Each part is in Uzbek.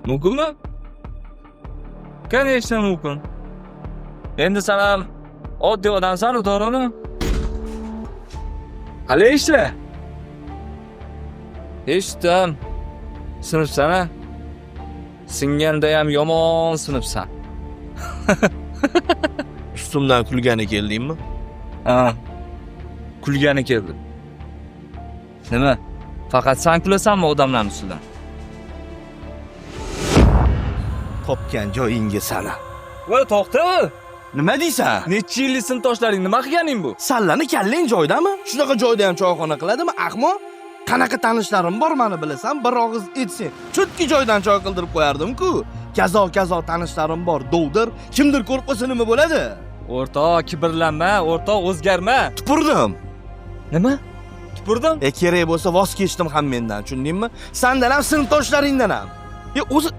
Mumkinmi? Конечно, mumkin. Endi sen ham oddiy odamsan-ku, to'g'rimi? Hali eshitla. Eshitdim. Sinibsan-a? Singanda ham yomon sinibsan. Ustimdan kulgani keldingmi? Ha. Kulgani keldi. Nima? Faqat sen kulasanmi odamlarning ustidan? Topgan joyingga sana. Voy, to'xta. Nima deysan? Necha yillik sinfdoshlaring nima qilganing bu? Sallani kallang joydami? Shunaqa joyda ham choyxona qiladimi, ahmoq? Qanaqa tanishlarim bor meni bilasan, bir og'iz aytsang, chutki joydan choy qildirib qo'yardim-ku. Kazo tanishlarim bor, dovdir. Kimdir ko'rib qolsa nima bo'ladi? O'rtoq, kibrlanma, o'rtoq, o'zgarma. Tupurdim. Nima? Tupurdim? Kerak bo'lsa voz kechdim ham mendan, tushundingmi? Sendan ham sinfdoshlaringdan ham. O'zi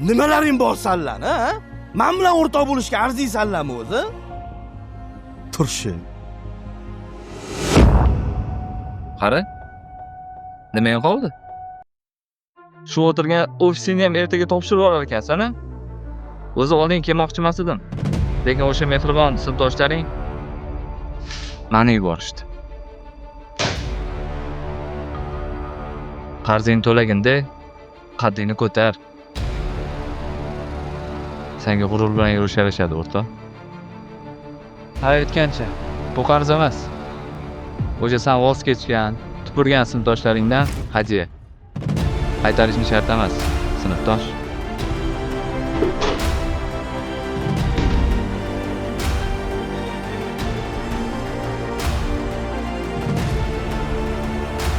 nimalaring bor sanlan, ha? Men bilan o'rtoq bo'lishga arziysanlarmi o'zi? Turshi. Qara. Nima qoldi? Shu o'tirgan ofisingni ham ertaga topshirib olar ekansan-a? O'zi oldin kelmoqchi emas edim. Lekin o'sha mehribon sinfdoshlaring meni yuborishdi. Qarzingni to'laganda qaddingni ko'tar. Senga g'urur bilan yurishadi, o'rtoq. Ha, aytgancha, bu qarz emas. O'sha sen voz kechgan, tupurgan sinfdoshlaringdan hadya. Qaytarishni shart emas, sinfdosh.